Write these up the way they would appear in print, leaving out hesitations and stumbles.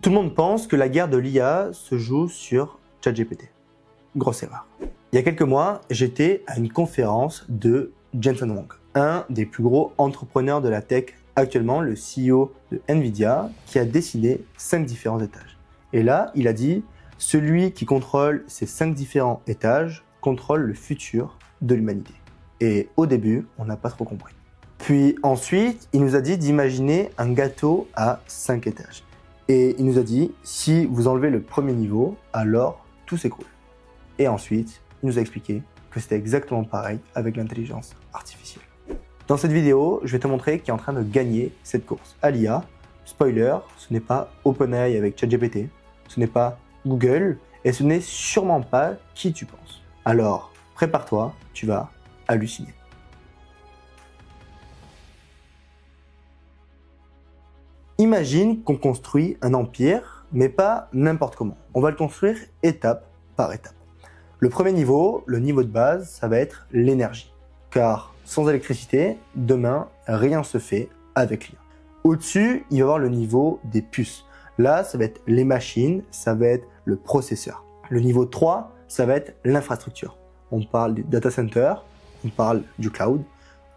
Tout le monde pense que la guerre de l'IA se joue sur ChatGPT. Grosse erreur. Il y a quelques mois, j'étais à une conférence de Jensen Huang, un des plus gros entrepreneurs de la tech actuellement, le CEO de Nvidia, qui a décidé 5 différents étages. Et là, il a dit, celui qui contrôle ces 5 différents étages contrôle le futur de l'humanité. Et au début, on n'a pas trop compris. Puis ensuite, il nous a dit d'imaginer un gâteau à 5 étages. Et il nous a dit, si vous enlevez le premier niveau, alors tout s'écroule. Et ensuite, il nous a expliqué que c'était exactement pareil avec l'intelligence artificielle. Dans cette vidéo, je vais te montrer qui est en train de gagner cette course à l'IA. Spoiler, ce n'est pas OpenAI avec ChatGPT, ce n'est pas Google, et ce n'est sûrement pas qui tu penses. Alors, prépare-toi, tu vas halluciner. Imagine qu'on construit un empire, mais pas n'importe comment. On va le construire étape par étape. Le premier niveau, le niveau de base, ça va être l'énergie. Car sans électricité, demain, rien se fait avec l'IA. Au-dessus, il va y avoir le niveau des puces. Là, ça va être les machines, ça va être le processeur. Le niveau 3, ça va être l'infrastructure. On parle du data center, on parle du cloud.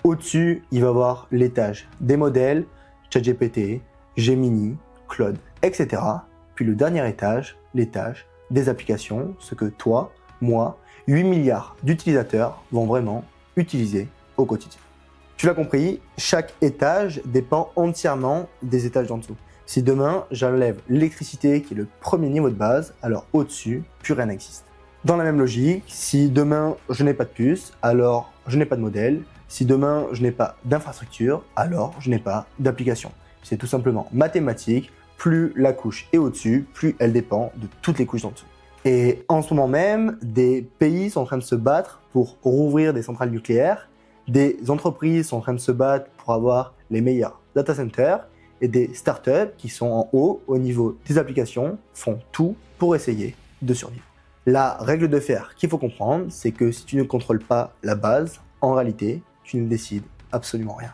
Au-dessus, il va y avoir l'étage des modèles, ChatGPT, Gemini, Claude, etc. Puis le dernier étage, l'étage des applications, ce que toi, moi, 8 milliards d'utilisateurs vont vraiment utiliser au quotidien. Tu l'as compris, chaque étage dépend entièrement des étages d'en dessous. Si demain, j'enlève l'électricité qui est le premier niveau de base, alors au-dessus, plus rien n'existe. Dans la même logique, si demain, je n'ai pas de puce, alors je n'ai pas de modèle. Si demain, je n'ai pas d'infrastructure, alors je n'ai pas d'application. C'est tout simplement mathématique, plus la couche est au-dessus, plus elle dépend de toutes les couches d'en dessous. Et en ce moment même, des pays sont en train de se battre pour rouvrir des centrales nucléaires, des entreprises sont en train de se battre pour avoir les meilleurs data centers, et des startups qui sont en haut au niveau des applications font tout pour essayer de survivre. La règle de fer qu'il faut comprendre, c'est que si tu ne contrôles pas la base, en réalité, tu ne décides absolument rien.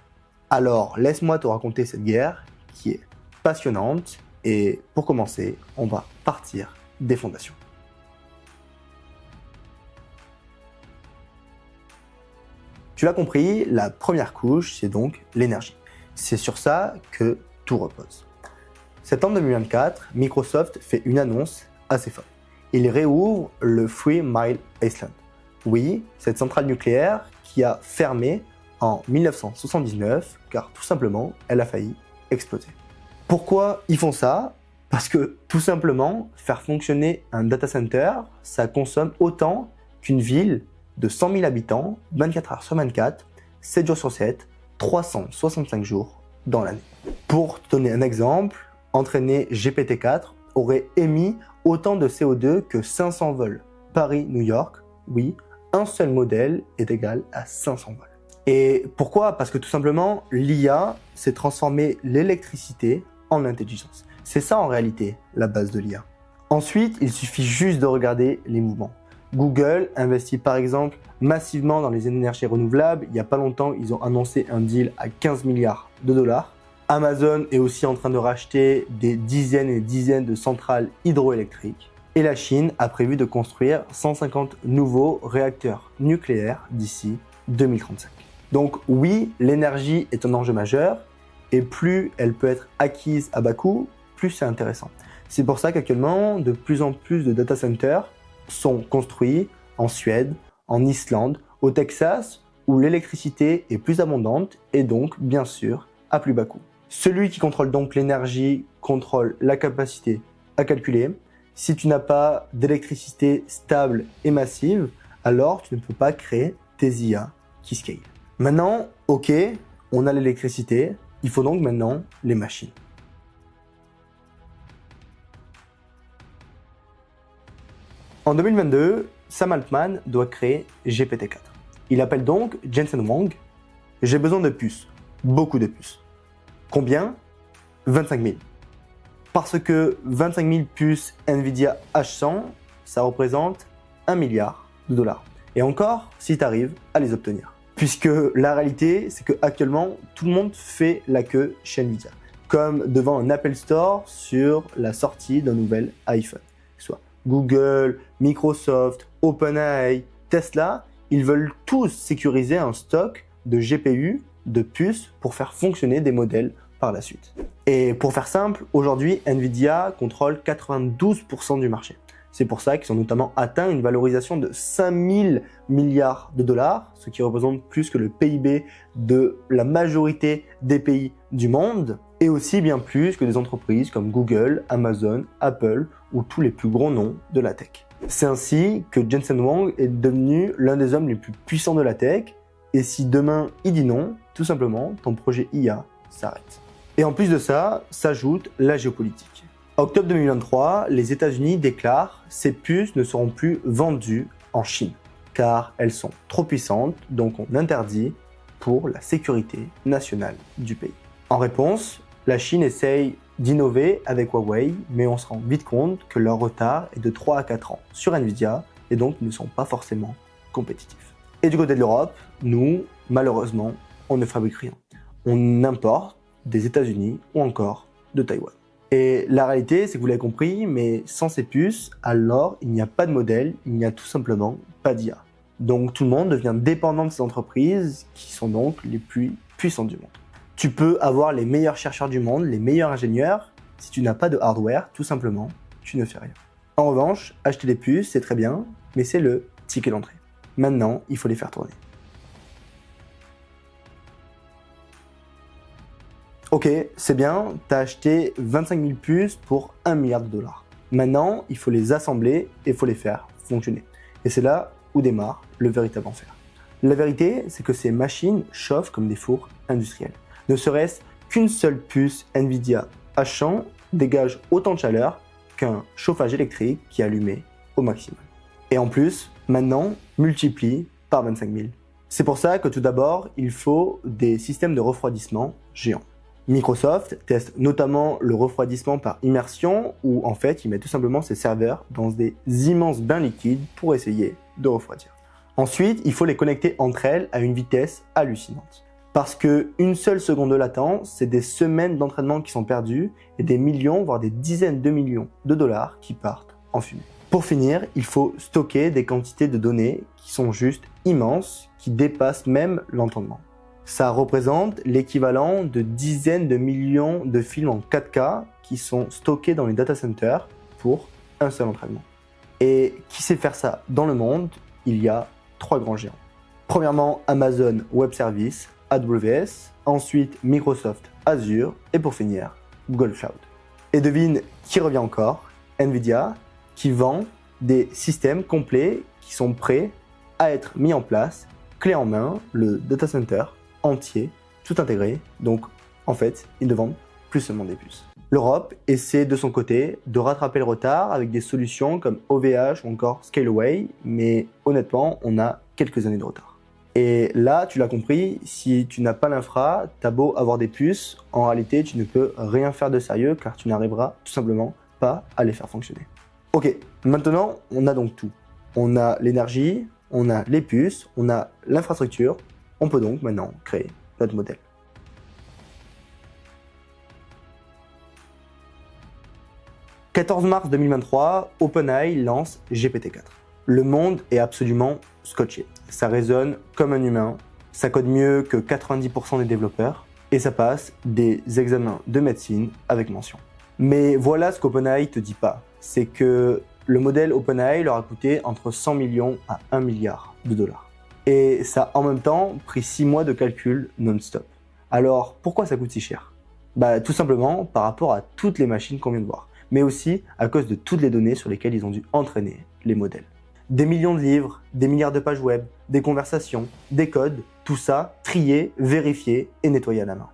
Alors, laisse-moi te raconter cette guerre qui est passionnante et pour commencer, on va partir des fondations. Tu l'as compris, la première couche, c'est donc l'énergie. C'est sur ça que tout repose. Septembre 2024, Microsoft fait une annonce assez folle. Il réouvre le Three Mile Island. Oui, cette centrale nucléaire qui a fermé en 1979, car tout simplement, elle a failli exploser. Pourquoi ils font ça? Parce que tout simplement, faire fonctionner un data center, ça consomme autant qu'une ville de 100 000 habitants, 24 heures sur 24, 7 jours sur 7, 365 jours dans l'année. Pour te donner un exemple, entraîner GPT-4 aurait émis autant de CO2 que 500 vols Paris-New York. Oui, un seul modèle est égal à 500 vols. Et pourquoi? Parce que tout simplement, l'IA, c'est transformer l'électricité en intelligence. C'est ça en réalité la base de l'IA. Ensuite, il suffit juste de regarder les mouvements. Google investit par exemple massivement dans les énergies renouvelables. Il n'y a pas longtemps, ils ont annoncé un deal à 15 milliards de dollars. Amazon est aussi en train de racheter des dizaines et dizaines de centrales hydroélectriques. Et la Chine a prévu de construire 150 nouveaux réacteurs nucléaires d'ici 2035. Donc oui, l'énergie est un enjeu majeur et plus elle peut être acquise à bas coût, plus c'est intéressant. C'est pour ça qu'actuellement, de plus en plus de data centers sont construits en Suède, en Islande, au Texas, où l'électricité est plus abondante et donc, bien sûr, à plus bas coût. Celui qui contrôle donc l'énergie contrôle la capacité à calculer. Si tu n'as pas d'électricité stable et massive, alors tu ne peux pas créer tes IA qui scale. Maintenant, ok, on a l'électricité, il faut donc maintenant les machines. En 2022, Sam Altman doit créer GPT-4. Il appelle donc Jensen Huang. J'ai besoin de puces, beaucoup de puces. Combien? 25 000. Parce que 25 000 puces Nvidia H100, ça représente 1 milliard de dollars. Et encore, si tu arrives à les obtenir. Puisque la réalité, c'est qu'actuellement, tout le monde fait la queue chez Nvidia. comme devant un Apple Store sur la sortie d'un nouvel iPhone. Soit Google, Microsoft, OpenAI, Tesla, ils veulent tous sécuriser un stock de GPU, de puces, pour faire fonctionner des modèles par la suite. Et pour faire simple, aujourd'hui, Nvidia contrôle 92% du marché. C'est pour ça qu'ils ont notamment atteint une valorisation de 5000 milliards de dollars, ce qui représente plus que le PIB de la majorité des pays du monde, et aussi bien plus que des entreprises comme Google, Amazon, Apple ou tous les plus gros noms de la tech. C'est ainsi que Jensen Huang est devenu l'un des hommes les plus puissants de la tech, et si demain il dit non, tout simplement, ton projet IA s'arrête. Et en plus de ça, s'ajoute la géopolitique. En octobre 2023, les États-Unis déclarent que ces puces ne seront plus vendues en Chine, car elles sont trop puissantes, donc on interdit pour la sécurité nationale du pays. En réponse, la Chine essaye d'innover avec Huawei, mais on se rend vite compte que leur retard est de 3 à 4 ans sur Nvidia, et donc ne sont pas forcément compétitifs. Et du côté de l'Europe, nous, malheureusement, on ne fabrique rien. On importe des États-Unis ou encore de Taïwan. Et la réalité, c'est que vous l'avez compris, mais sans ces puces, alors il n'y a pas de modèle, il n'y a tout simplement pas d'IA. Donc tout le monde devient dépendant de ces entreprises qui sont donc les plus puissantes du monde. Tu peux avoir les meilleurs chercheurs du monde, les meilleurs ingénieurs, si tu n'as pas de hardware, tout simplement, tu ne fais rien. En revanche, acheter des puces, c'est très bien, mais c'est le ticket d'entrée. Maintenant, il faut les faire tourner. Ok, c'est bien, tu as acheté 25 000 puces pour 1 milliard de dollars. Maintenant, il faut les assembler et il faut les faire fonctionner. Et c'est là où démarre le véritable enfer. La vérité, c'est que ces machines chauffent comme des fours industriels. Ne serait-ce qu'une seule puce Nvidia H100 dégage autant de chaleur qu'un chauffage électrique qui est allumé au maximum. Et en plus, maintenant, multiplie par 25 000. C'est pour ça que tout d'abord, il faut des systèmes de refroidissement géants. Microsoft teste notamment le refroidissement par immersion où en fait il met tout simplement ses serveurs dans des immenses bains liquides pour essayer de refroidir. Ensuite, il faut les connecter entre elles à une vitesse hallucinante. Parce qu'une seule seconde de latence, c'est des semaines d'entraînement qui sont perdues et des millions, voire des dizaines de millions de dollars qui partent en fumée. Pour finir, il faut stocker des quantités de données qui sont juste immenses, qui dépassent même l'entendement. Ça représente l'équivalent de dizaines de millions de films en 4K qui sont stockés dans les data centers pour un seul entraînement. Et qui sait faire ça dans le monde? Il y a 3 grands géants. Premièrement, Amazon Web Services, AWS, ensuite Microsoft Azure et pour finir, Google Cloud. Et devine qui revient encore? Nvidia, qui vend des systèmes complets qui sont prêts à être mis en place, clé en main, le data center entier, tout intégré, donc en fait, ils ne vendent plus seulement des puces. L'Europe essaie de son côté de rattraper le retard avec des solutions comme OVH ou encore Scaleway, mais honnêtement, on a quelques années de retard. Et là, tu l'as compris, si tu n'as pas l'infra, t'as beau avoir des puces, en réalité, tu ne peux rien faire de sérieux car tu n'arriveras tout simplement pas à les faire fonctionner. Ok, maintenant, on a donc tout. On a l'énergie, on a les puces, on a l'infrastructure. On peut donc maintenant créer notre modèle. « 14 mars 2023, OpenAI lance GPT-4. Le monde est absolument scotché. Ça résonne comme un humain, ça code mieux que 90% des développeurs et ça passe des examens de médecine avec mention. Mais voilà ce qu'OpenAI te dit pas, c'est que le modèle OpenAI leur a coûté entre 100 millions à 1 milliard de dollars. Et ça a en même temps pris 6 mois de calcul non-stop. Alors pourquoi ça coûte si cher? Tout simplement par rapport à toutes les machines qu'on vient de voir, mais aussi à cause de toutes les données sur lesquelles ils ont dû entraîner les modèles. Des millions de livres, des milliards de pages web, des conversations, des codes, tout ça trié, vérifié et nettoyé à la main.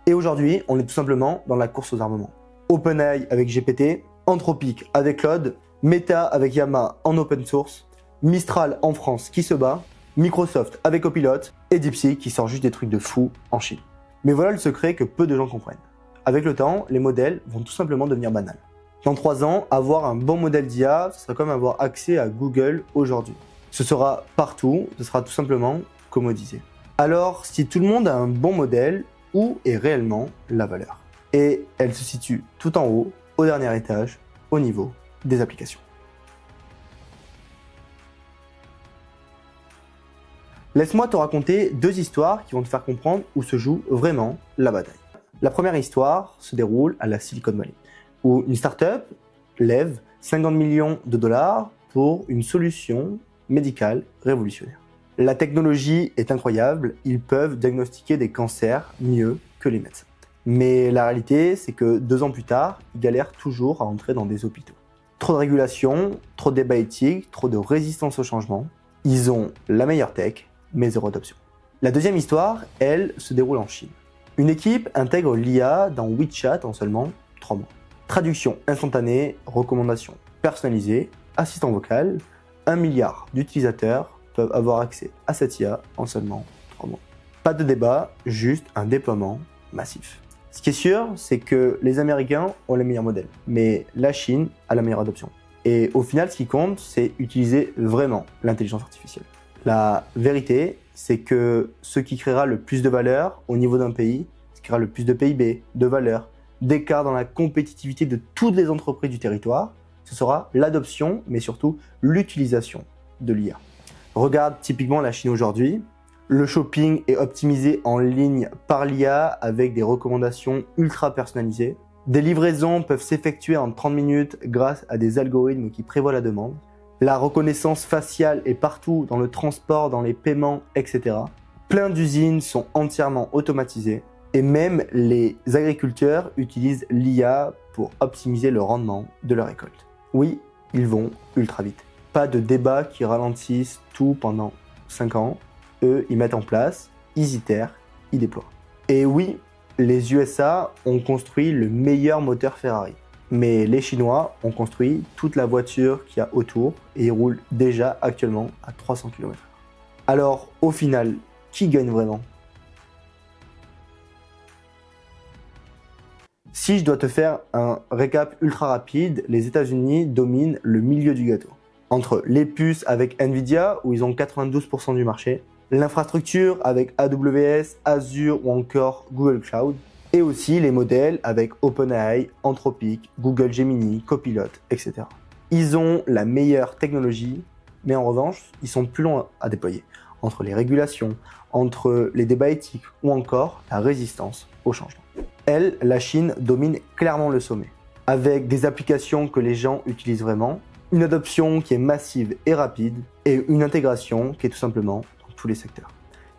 Et aujourd'hui, on est tout simplement dans la course aux armements. OpenAI avec GPT, Anthropic avec Claude, Meta avec Llama en open source, Mistral en France qui se bat, Microsoft avec Copilot et DeepSeek qui sort juste des trucs de fou en Chine. Mais voilà le secret que peu de gens comprennent. Avec le temps, les modèles vont tout simplement devenir banals. Dans 3 ans, avoir un bon modèle d'IA, ce sera comme avoir accès à Google aujourd'hui. Ce sera partout, ce sera tout simplement commodisé. Alors, si tout le monde a un bon modèle, où est réellement la valeur? Et elle se situe tout en haut, au dernier étage, au niveau des applications. Laisse-moi te raconter deux histoires qui vont te faire comprendre où se joue vraiment la bataille. La première histoire se déroule à la Silicon Valley, où une startup lève 50 millions de dollars pour une solution médicale révolutionnaire. La technologie est incroyable, ils peuvent diagnostiquer des cancers mieux que les médecins. Mais la réalité, c'est que 2 ans plus tard, ils galèrent toujours à entrer dans des hôpitaux. Trop de régulation, trop de débats éthiques, trop de résistance au changement. Ils ont la meilleure tech, mais zéro adoption. La deuxième histoire, elle, se déroule en Chine. Une équipe intègre l'IA dans WeChat en seulement 3 mois. Traduction instantanée, recommandations personnalisées, assistant vocal, 1 milliard d'utilisateurs peuvent avoir accès à cette IA en seulement 3 mois. Pas de débat, juste un déploiement massif. Ce qui est sûr, c'est que les Américains ont les meilleurs modèles, mais la Chine a la meilleure adoption. Et au final, ce qui compte, c'est utiliser vraiment l'intelligence artificielle. La vérité, c'est que ce qui créera le plus de valeur au niveau d'un pays, ce qui créera le plus de PIB, de valeur, d'écart dans la compétitivité de toutes les entreprises du territoire, ce sera l'adoption, mais surtout l'utilisation de l'IA. Regarde typiquement la Chine aujourd'hui. Le shopping est optimisé en ligne par l'IA avec des recommandations ultra personnalisées. Des livraisons peuvent s'effectuer en 30 minutes grâce à des algorithmes qui prévoient la demande. La reconnaissance faciale est partout, dans le transport, dans les paiements, etc. Plein d'usines sont entièrement automatisées et même les agriculteurs utilisent l'IA pour optimiser le rendement de leur récolte. Oui, ils vont ultra vite. Pas de débat qui ralentissent tout pendant 5 ans. Eux, ils mettent en place, ils itèrent, ils déploient. Et oui, les USA ont construit le meilleur moteur Ferrari. Mais les Chinois ont construit toute la voiture qu'il y a autour et ils roulent déjà actuellement à 300 km/h. Alors, au final, qui gagne vraiment ? Si je dois te faire un récap ultra rapide, les États-Unis dominent le milieu du gâteau. Entre les puces avec Nvidia, où ils ont 92% du marché, l'infrastructure avec AWS, Azure ou encore Google Cloud, et aussi les modèles avec OpenAI, Anthropic, Google Gemini, Copilot, etc. Ils ont la meilleure technologie, mais en revanche, ils sont plus longs à déployer, entre les régulations, entre les débats éthiques ou encore la résistance au changement. Elle, la Chine, domine clairement le sommet, avec des applications que les gens utilisent vraiment, une adoption qui est massive et rapide, et une intégration qui est tout simplement dans tous les secteurs.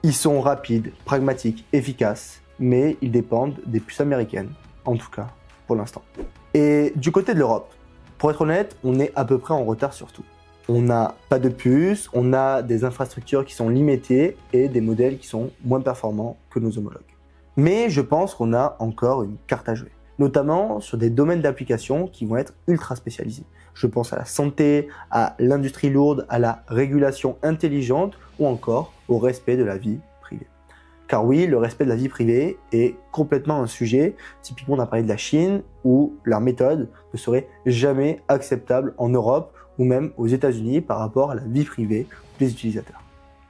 Ils sont rapides, pragmatiques, efficaces, mais ils dépendent des puces américaines, en tout cas pour l'instant. Et du côté de l'Europe, pour être honnête, on est à peu près en retard sur tout. On n'a pas de puces, on a des infrastructures qui sont limitées et des modèles qui sont moins performants que nos homologues. Mais je pense qu'on a encore une carte à jouer, notamment sur des domaines d'application qui vont être ultra spécialisés. Je pense à la santé, à l'industrie lourde, à la régulation intelligente ou encore au respect de la vie privée. Car oui, le respect de la vie privée est complètement un sujet. Typiquement, on a parlé de la Chine où leur méthode ne serait jamais acceptable en Europe ou même aux États-Unis par rapport à la vie privée des utilisateurs.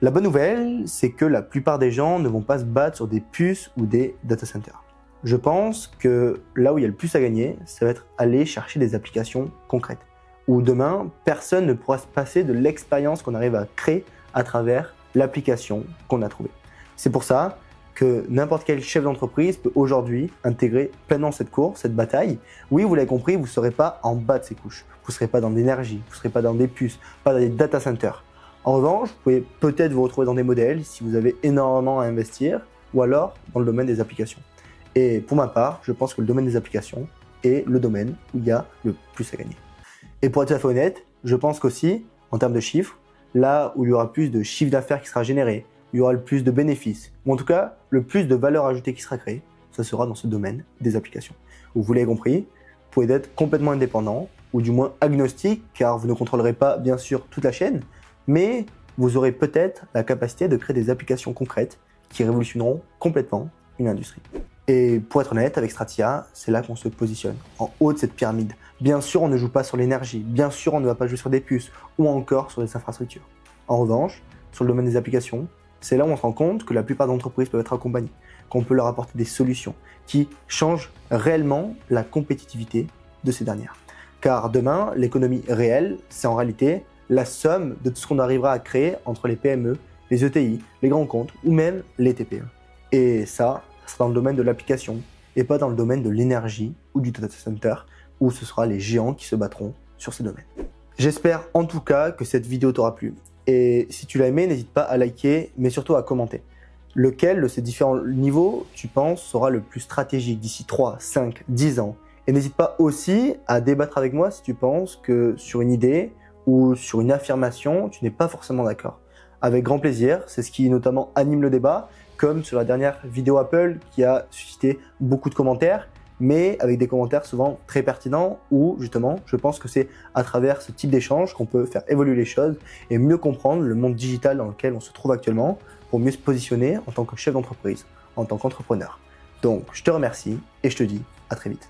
La bonne nouvelle, c'est que la plupart des gens ne vont pas se battre sur des puces ou des data centers. Je pense que là où il y a le plus à gagner, ça va être aller chercher des applications concrètes. Où demain, personne ne pourra se passer de l'expérience qu'on arrive à créer à travers l'application qu'on a trouvée. C'est pour ça que n'importe quel chef d'entreprise peut aujourd'hui intégrer pleinement cette course, cette bataille. Oui, vous l'avez compris, vous ne serez pas en bas de ces couches. Vous ne serez pas dans l'énergie, vous ne serez pas dans des puces, pas dans des data centers. En revanche, vous pouvez peut-être vous retrouver dans des modèles si vous avez énormément à investir ou alors dans le domaine des applications. Et pour ma part, je pense que le domaine des applications est le domaine où il y a le plus à gagner. Et pour être tout à fait honnête, je pense qu'aussi, en termes de chiffres, là où il y aura plus de chiffre d'affaires qui sera généré, il y aura le plus de bénéfices, ou en tout cas, le plus de valeur ajoutée qui sera créée, ça sera dans ce domaine des applications. Vous l'avez compris, vous pouvez être complètement indépendant, ou du moins agnostique, car vous ne contrôlerez pas, bien sûr, toute la chaîne, mais vous aurez peut-être la capacité de créer des applications concrètes qui révolutionneront complètement une industrie. Et pour être honnête, avec Stratia, c'est là qu'on se positionne, en haut de cette pyramide. Bien sûr, on ne joue pas sur l'énergie, bien sûr, on ne va pas jouer sur des puces, ou encore sur des infrastructures. En revanche, sur le domaine des applications, c'est là où on se rend compte que la plupart des entreprises peuvent être accompagnées. qu'on peut leur apporter des solutions qui changent réellement la compétitivité de ces dernières. Car demain, l'économie réelle, c'est en réalité la somme de tout ce qu'on arrivera à créer entre les PME, les ETI, les grands comptes ou même les TPE. Et ça sera dans le domaine de l'application et pas dans le domaine de l'énergie ou du data center où ce sera les géants qui se battront sur ces domaines. J'espère en tout cas que cette vidéo t'aura plu. Et si tu l'as aimé, n'hésite pas à liker, mais surtout à commenter. Lequel de ces différents niveaux, tu penses, sera le plus stratégique d'ici 3, 5, 10 ans? Et n'hésite pas aussi à débattre avec moi si tu penses que sur une idée ou sur une affirmation, tu n'es pas forcément d'accord. Avec grand plaisir, c'est ce qui notamment anime le débat, comme sur la dernière vidéo Apple qui a suscité beaucoup de commentaires, mais avec des commentaires souvent très pertinents où justement je pense que c'est à travers ce type d'échange qu'on peut faire évoluer les choses et mieux comprendre le monde digital dans lequel on se trouve actuellement pour mieux se positionner en tant que chef d'entreprise, en tant qu'entrepreneur. Donc je te remercie et je te dis à très vite.